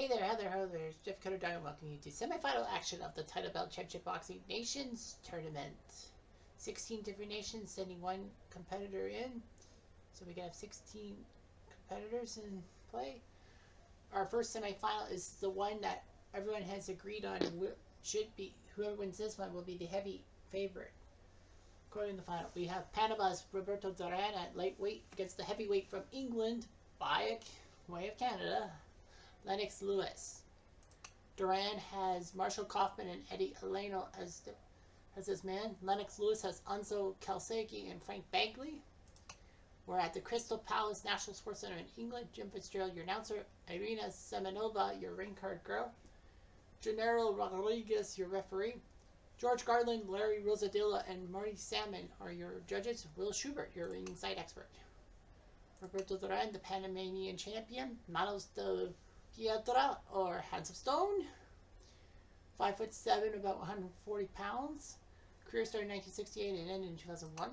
Hey there, Heather, hello there. It's Jeff Cutter Dyer, welcoming you to semifinal action of the Title Belt Championship Boxing Nations Tournament. 16 different nations sending one competitor in. So we can have 16 competitors in play. Our first semifinal is the one that everyone has agreed on should be, whoever wins this one will be the heavy favorite. According to the final, we have Panama's Roberto Duran at lightweight against the heavyweight from England by way of Canada, Lennox Lewis. Duran has Marshall Kaufman and Eddie Eleno as his man. Lennox Lewis has Unzo Kalsegi and Frank Bagley. We're at the Crystal Palace National Sports Center in England. Jim Fitzgerald, your announcer. Irina Semenova, your ring card girl. Gennaro Rodriguez, your referee. George Garland, Larry Rosadilla, and Marty Salmon are your judges. Will Schubert, your ringside expert. Roberto Duran, the Panamanian champion. Manos de Piedra, or Hands of Stone. 5'7", about 140 pounds. Career started in 1968 and ended in 2001.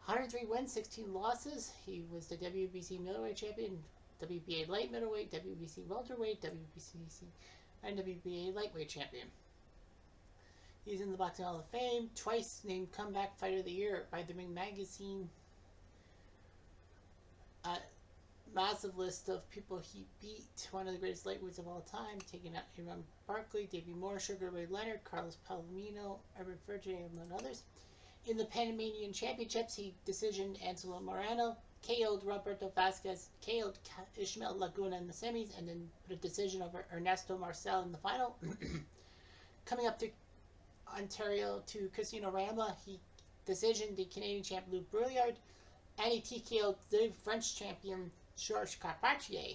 103 wins, 16 losses. He was the WBC middleweight champion, WBA light middleweight, WBC welterweight, WBC and WBA lightweight champion. He's in the Boxing Hall of Fame, twice named Comeback Fighter of the Year by the Ring Magazine. Massive list of people he beat. One of the greatest lightweights of all time, taking out Aaron Barkley, Davey Moore, Sugar Ray Leonard, Carlos Palomino, Herbert Fergie, among others. In the Panamanian Championships, he decisioned Angelo Moreno, KO'd Roberto Vasquez, KO'd Ishmael Laguna in the semis, and then put a decision over Ernesto Marcel in the final. Coming up to Ontario to Casino Rambla, he decisioned the Canadian champ Luc Brouillard, and he TKO'd the French champion Georges Carpentier.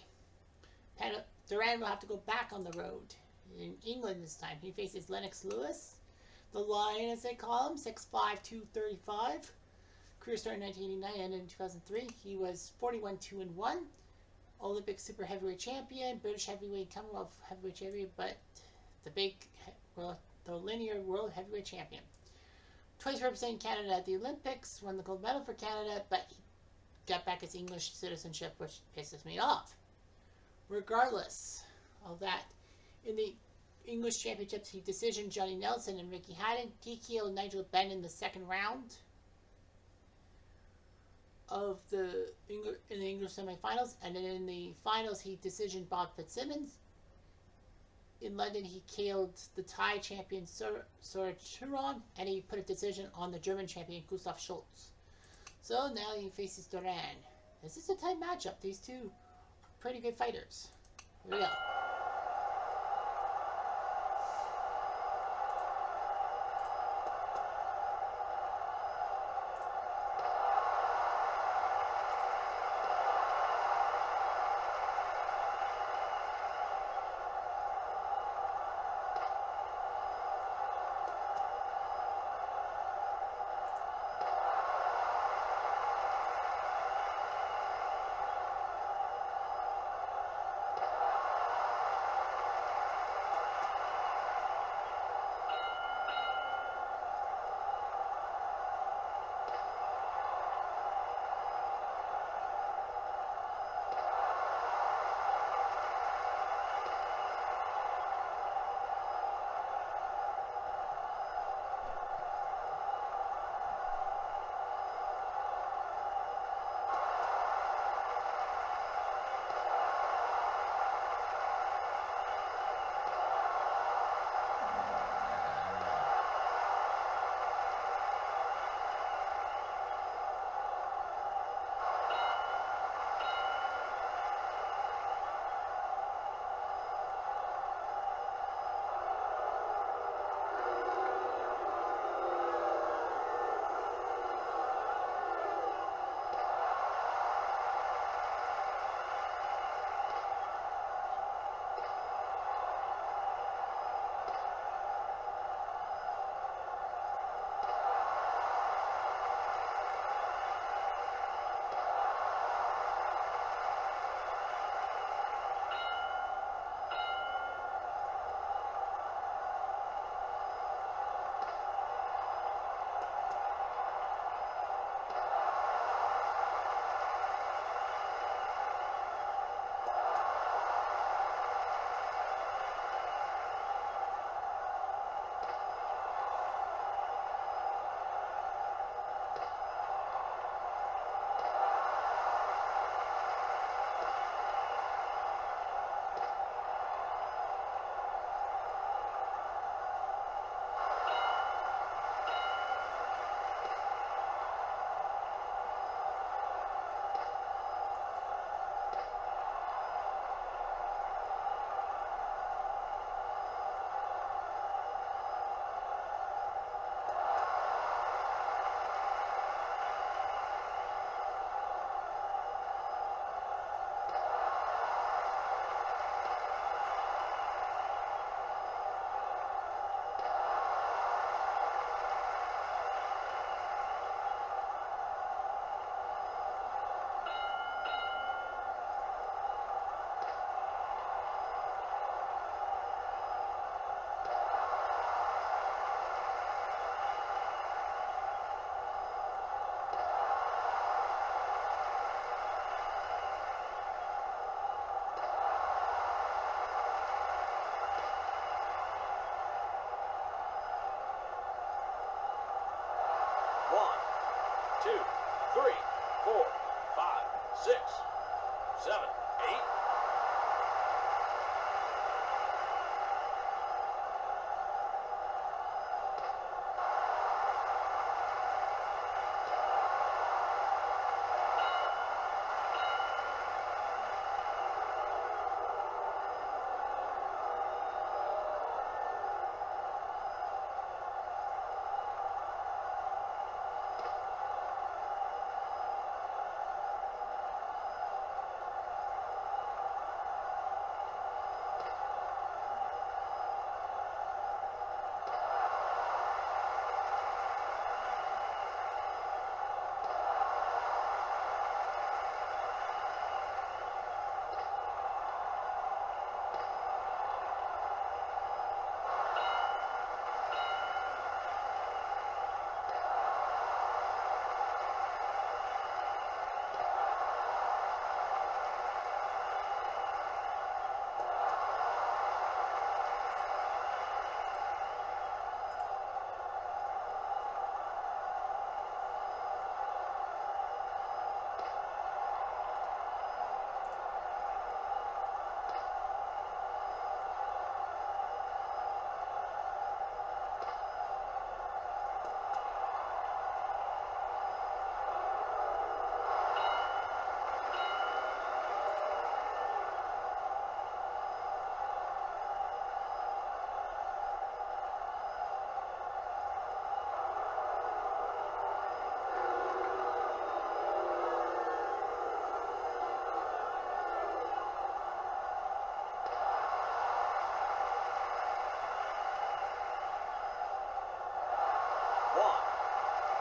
Duran will have to go back on the road in England this time. He faces Lennox Lewis, the Lion as they call him, 6'5", 235. Career started in 1989, ended in 2003. He was 41-2-1. Olympic super heavyweight champion, British heavyweight, Commonwealth heavyweight champion, but the linear world heavyweight champion. Twice representing Canada at the Olympics, won the gold medal for Canada, but he got back his English citizenship, which pisses me off. Regardless of that, in the English championships, he decisioned Johnny Nelson and Ricky Hatton, TKO Nigel Benn in the second round of in the English semifinals, and then in the finals, he decisioned Bob Fitzsimmons. In London, he KO'd the Thai champion Sora Chiron, and he put a decision on the German champion Gustav Schultz. So now he faces Duran. This is a tight matchup. These two are pretty good fighters. Here we go.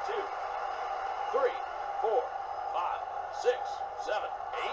2, 3, 4, 5, 6, 7, 8.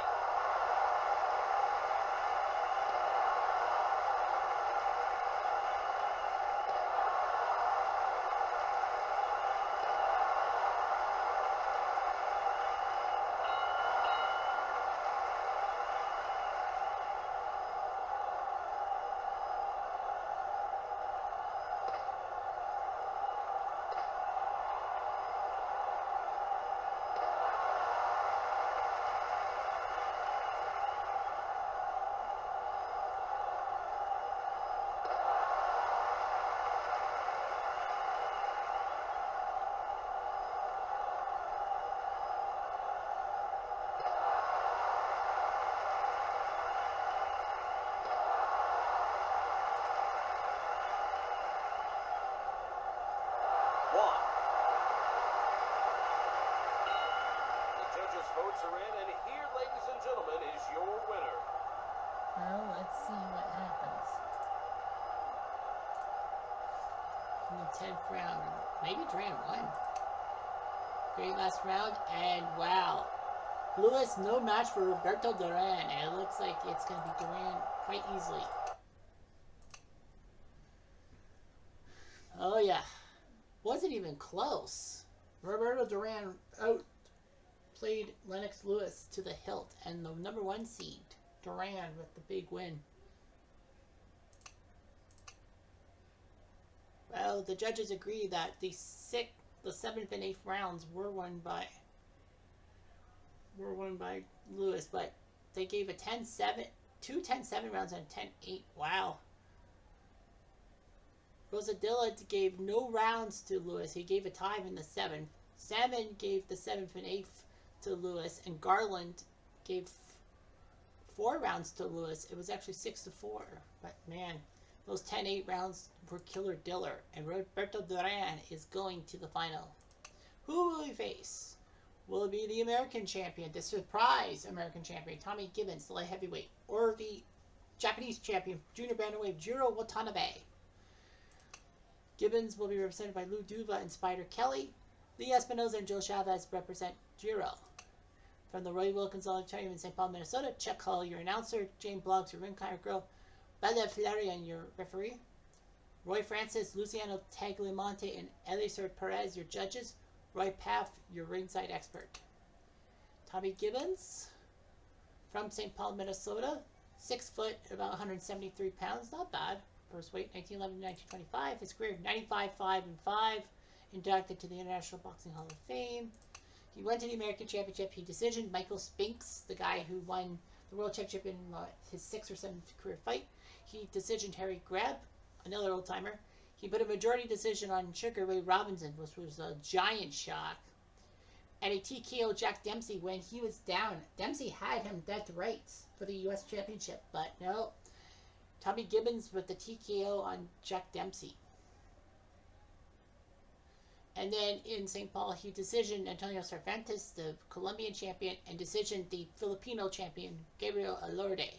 Votes are in, and here, ladies and gentlemen, is your winner. Well, let's see what happens. In the 10th round, maybe Duran won. Great last round, and wow. Lewis, no match for Roberto Duran, and it looks like it's going to be Duran quite easily. Oh yeah. Wasn't even close. Roberto Duran outplayed Lennox Lewis to the hilt, and the number 1 seed, Duran, with the big win. Well, the judges agree that the 7th and 8th rounds were won by Lewis, but they gave a 10-7, 2 10-7 rounds and a 10-8. Wow. Rosadilla gave no rounds to Lewis. He gave a tie in the 7th. Salmon gave the 7th and 8th to Lewis, and Garland gave 4 rounds to Lewis. It was actually 6-4. But man, those 10-8 rounds were killer diller, and Roberto Duran is going to the final. Who will he face? Will it be the American champion, the surprise American champion, Tommy Gibbons, the light heavyweight, or the Japanese champion, junior bantamweight, Jiro Watanabe? Gibbons will be represented by Lou Duva and Spider Kelly. Lee Espinoza and Joe Chavez represent Jiro. From the Roy Wilkins Auditorium in St. Paul, Minnesota, Chuck Hall, your announcer, Jane Bloggs, your ring-kind girl, Bella Flarian, your referee, Roy Francis, Luciano Tagliamonte, and Eliezer Perez, your judges, Roy Paff, your ringside expert. Tommy Gibbons, from St. Paul, Minnesota, 6 foot, about 173 pounds, not bad. First weight, 1911 to 1925. His career, 95-5-5. Inducted to the International Boxing Hall of Fame. He went to the American Championship. He decisioned Michael Spinks, the guy who won the World Championship in his 6th or 7th career fight. He decisioned Harry Greb, another old-timer. He put a majority decision on Sugar Ray Robinson, which was a giant shock. And a TKO Jack Dempsey when he was down. Dempsey had him dead to rights for the U.S. Championship, but no. Tommy Gibbons with the TKO on Jack Dempsey. And then in St. Paul, he decisioned Antonio Cervantes, the Colombian champion, and decisioned the Filipino champion, Gabriel Alorde.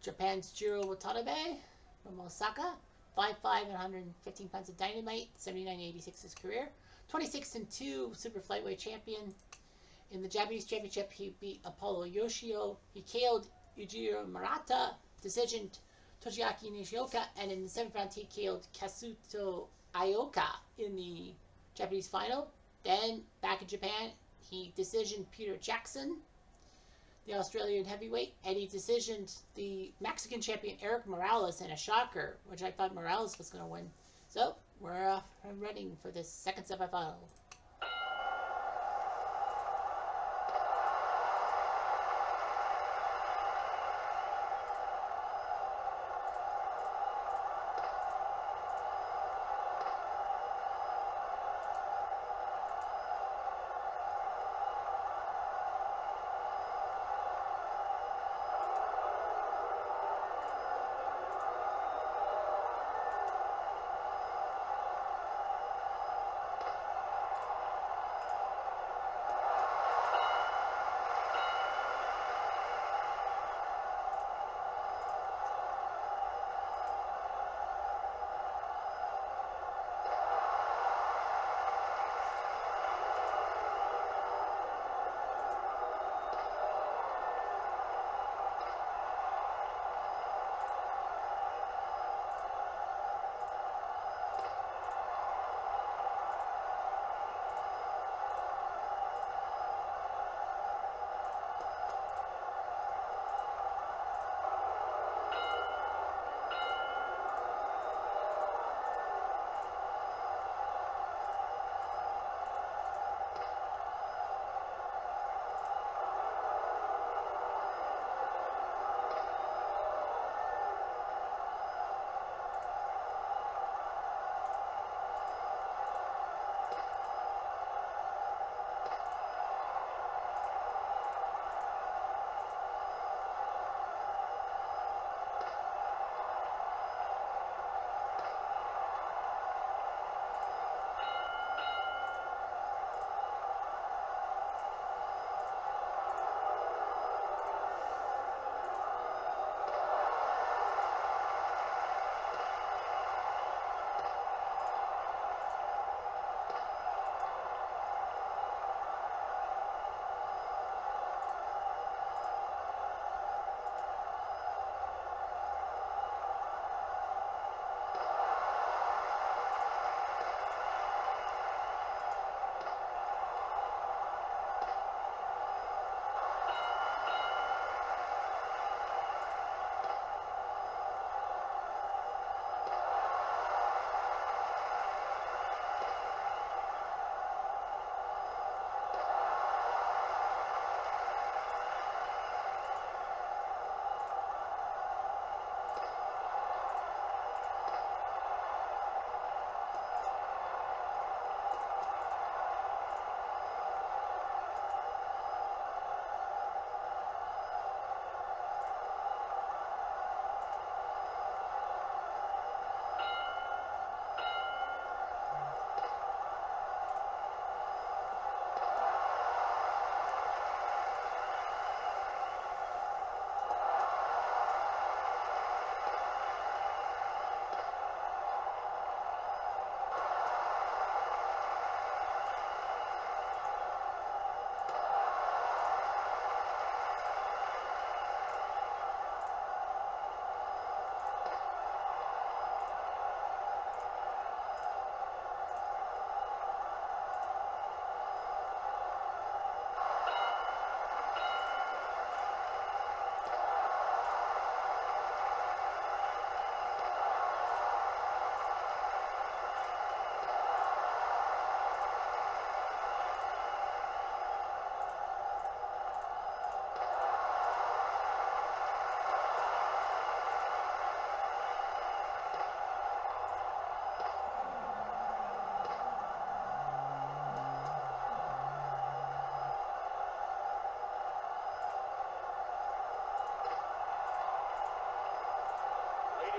Japan's Jiro Watanabe from Osaka, 5'5" and 115 pounds of dynamite, 79-86 his career. 26-2 super flyweight champion. In the Japanese championship, he beat Apollo Yoshio. He KO'd Ujiro Murata, decisioned Toshiaki Nishioka, and in the 7th round, he KO'd Kazuto Ioka in the Japanese final. Then, back in Japan, he decisioned Peter Jackson, the Australian heavyweight, and he decisioned the Mexican champion Eric Morales in a shocker, which I thought Morales was going to win. So, we're off and running for this second semifinal.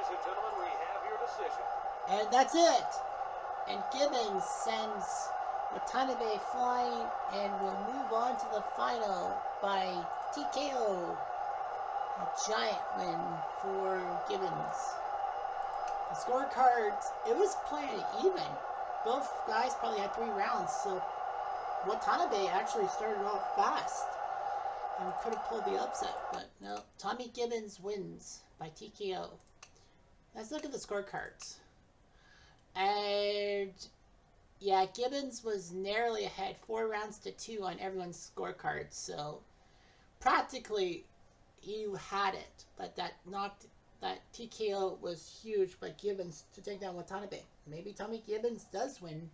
ladies and gentlemen, we have your decision. And that's it. And Gibbons sends Watanabe flying and will move on to the final by TKO. A giant win for Gibbons. The scorecards, it was playing even. Both guys probably had 3 rounds, so Watanabe actually started off fast and could have pulled the upset, but no. Tommy Gibbons wins by TKO. Let's look at the scorecards. And yeah, Gibbons was narrowly ahead, 4 rounds to 2 on everyone's scorecards, so practically you had it, but that TKO was huge by Gibbons to take down Watanabe. Maybe Tommy Gibbons does win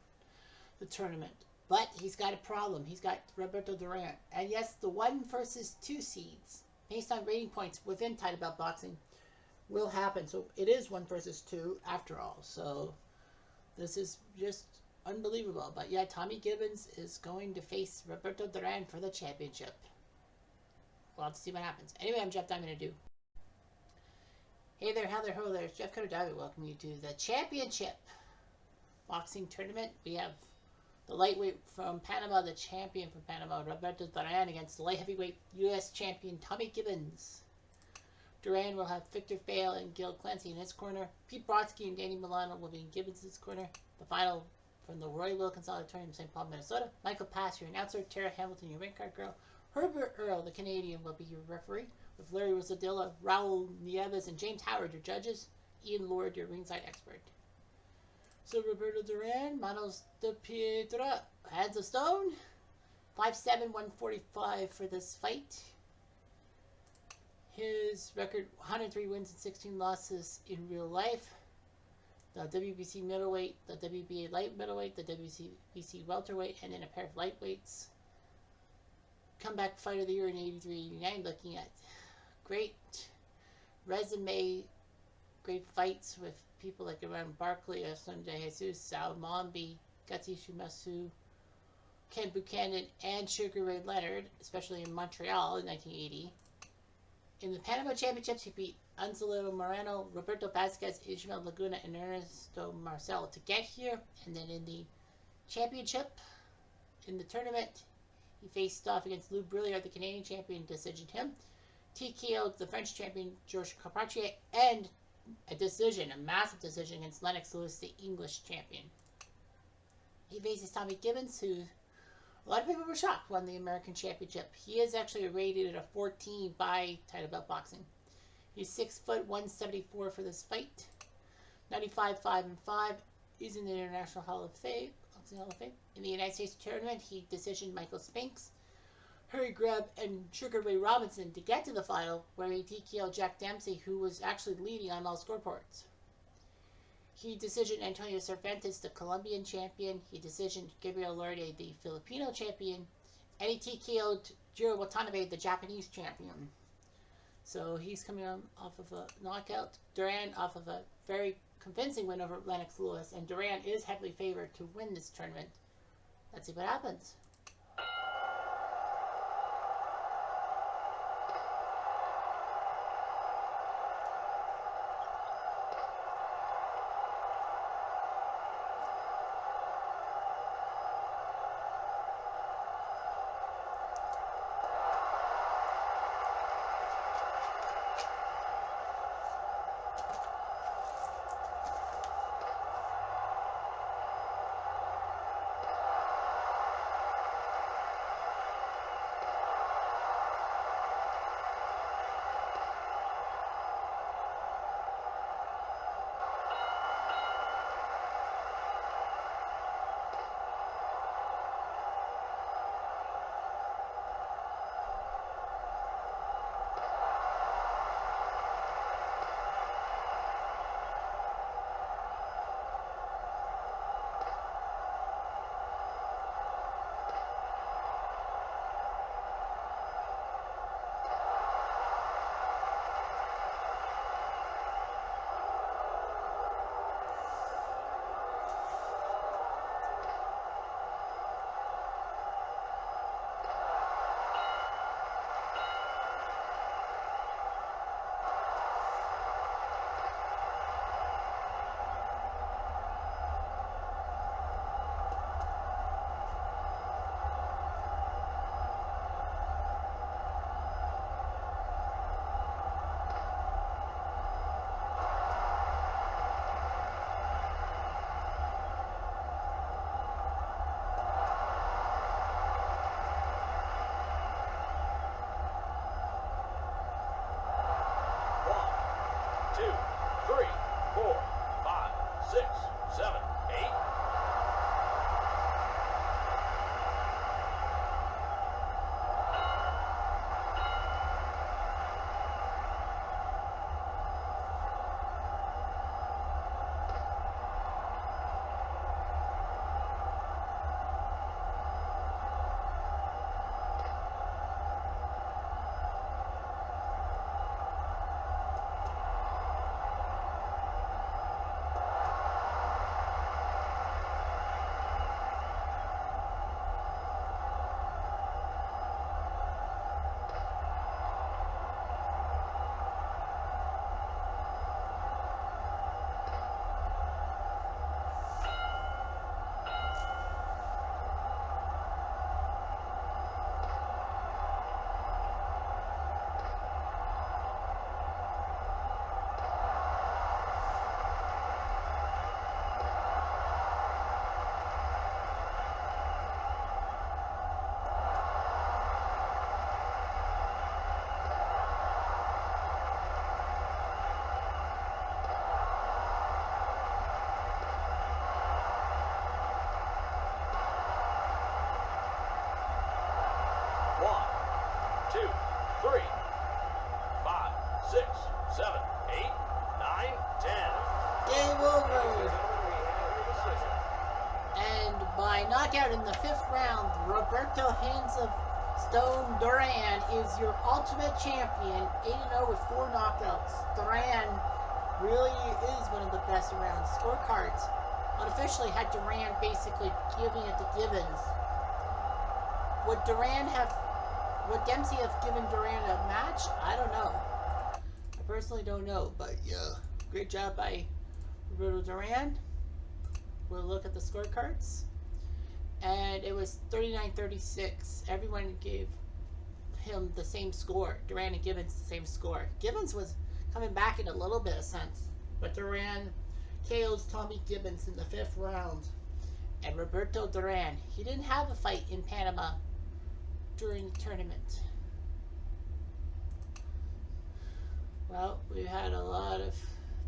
the tournament, but he's got a problem. He's got Roberto Duran, and yes, the 1 versus 2 seeds based on rating points within title belt boxing will happen. So it is 1 versus 2 after all. So this is just unbelievable. But yeah, Tommy Gibbons is going to face Roberto Duran for the championship. We'll have to see what happens. Anyway, I'm Jeff Diamond Ado. Hey there, how there, ho there. It's Jeff Cutter Diamond. Welcome you to the championship boxing tournament. We have the lightweight from Panama, the champion from Panama, Roberto Duran, against the light heavyweight U.S. champion Tommy Gibbons. Duran will have Victor Vale and Gil Clancy in his corner. Pete Brodsky and Danny Milano will be in Gibbons' corner. The final from the Roy Wilkins Auditorium in St. Paul, Minnesota. Michael Pass, your announcer. Tara Hamilton, your ring card girl. Herbert Earl, the Canadian, will be your referee, with Larry Rosadilla, Raul Nieves, and James Howard, your judges. Ian Lord, your ringside expert. So Roberto Duran, Manos de Piedra, Hands of Stone, 5'7", 145 for this fight. His record, 103 wins and 16 losses in real life. The WBC middleweight, the WBA light middleweight, the WBC welterweight, and then a pair of lightweights. Comeback fighter of the year in 83-89, looking at great resume, great fights with people like Aaron Barkley, Sunday Jesus, Sal Mombi, Gutsy Shumasu, Ken Buchanan, and Sugar Ray Leonard, especially in Montreal in 1980. In the Panama Championships, he beat Anzalo Moreno, Roberto Vasquez, Ismael Laguna, and Ernesto Marcel to get here. And then in the championship, in the tournament, he faced off against Lou Brilliard, the Canadian champion, decisioned him. TKO'd the French champion, Georges Carpentier, and a decision, a massive decision against Lennox Lewis, the English champion. He faces Tommy Gibbons, who a lot of people were shocked won the American Championship. He is actually rated at a 14 by title belt boxing. He's 6', 174 for this fight. 95, 5'5". He's in the International Hall of Fame. In the United States tournament, he decisioned Michael Spinks, Harry Grubb, and Sugar Ray Robinson to get to the final, where he TKO'd Jack Dempsey, who was actually leading on all scoreboards. He decisioned Antonio Cervantes, the Colombian champion. He decisioned Gabriel Lorde, the Filipino champion. And he TKO'd Jiro Watanabe, the Japanese champion. So he's coming off of a knockout. Duran off of a very convincing win over Lennox Lewis. And Duran is heavily favored to win this tournament. Let's see what happens. 7, 8, 9, 10. Game Ladies and over. gentlemen, we have your decision. And by knockout in the 5th round, Roberto Hands of Stone Duran is your ultimate champion, 8-0 with 4 knockouts. Duran really is one of the best around. Scorecards unofficially had Duran basically giving it to Gibbons. Would Dempsey have given Duran a match? I don't know. I personally don't know, but yeah, great job by Roberto Duran. We'll look at the scorecards. And it was 39-36. Everyone gave him the same score. Duran and Gibbons the same score. Gibbons was coming back in a little bit of sense, but Duran KO'd Tommy Gibbons in the 5th round. And Roberto Duran, he didn't have a fight in Panama during the tournament. Well, we had a lot of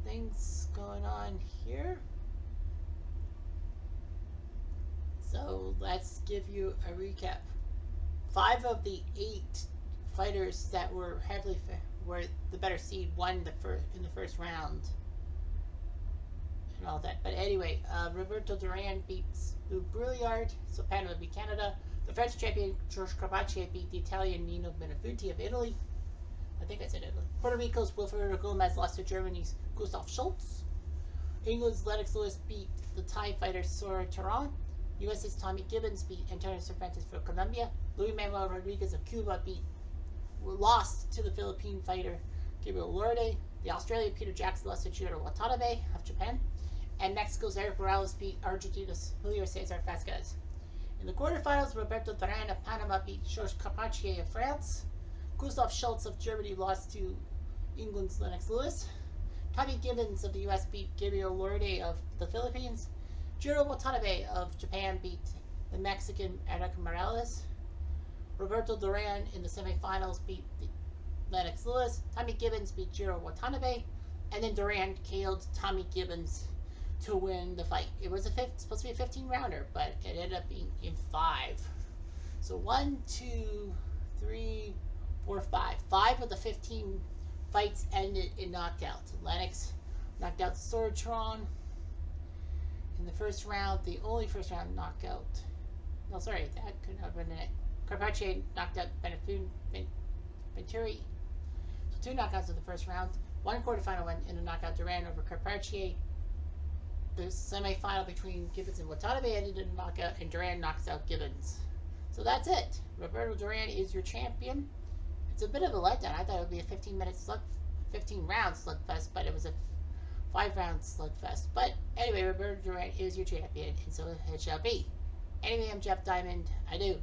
things going on here. So let's give you a recap. 5 of the 8 fighters that were were the better seed won in the first round and all that. But anyway, Roberto Duran beats Lou Brouillard, so Panama beat Canada. The French champion Georges Carpaccio beat the Italian Nino Benefuti of Italy. I think I said Italy. Puerto Rico's Wilfredo Gomez lost to Germany's Gustav Schultz. England's Lennox Lewis beat the Thai fighter Sora Tehran. US's Tommy Gibbons beat Antonio Cervantes for Colombia. Luis Manuel Rodriguez of Cuba lost to the Philippine fighter Gabriel Lourdes. The Australian Peter Jackson lost to Jiro Watanabe of Japan. And Mexico's Eric Morales beat Argentina's Julio Cesar Vasquez. In the quarterfinals, Roberto Duran of Panama beat Georges Carpaccio of France. Gustav Schultz of Germany lost to England's Lennox Lewis. Tommy Gibbons of the US beat Gabriel Lourdes of the Philippines. Jiro Watanabe of Japan beat the Mexican Eric Morales. Roberto Duran in the semifinals beat Lennox Lewis. Tommy Gibbons beat Jiro Watanabe. And then Duran KO'd Tommy Gibbons to win the fight. It was supposed to be a 15-rounder, but it ended up being in 5. So 1, 2, 3, 4, 5. 5 of the 15 fights ended in knockout. Lennox knocked out Sorotron in the first round, the only first round knockout. No, sorry, that could have been it. Carpaccio knocked out Venturi. So 2 knockouts in the first round. 1 quarterfinal win in a knockout. Duran over Carpaccio. The semifinal between Gibbons and Watanabe ended in a knockout, and Duran knocks out Gibbons. So that's it. Roberto Duran is your champion. It's a bit of a letdown. I thought it would be a 15-round slugfest, but it was a 5-round slugfest. But anyway, Roberto Duran is your champion, and so it shall be. Anyway, I'm Jeff Diamond. I do.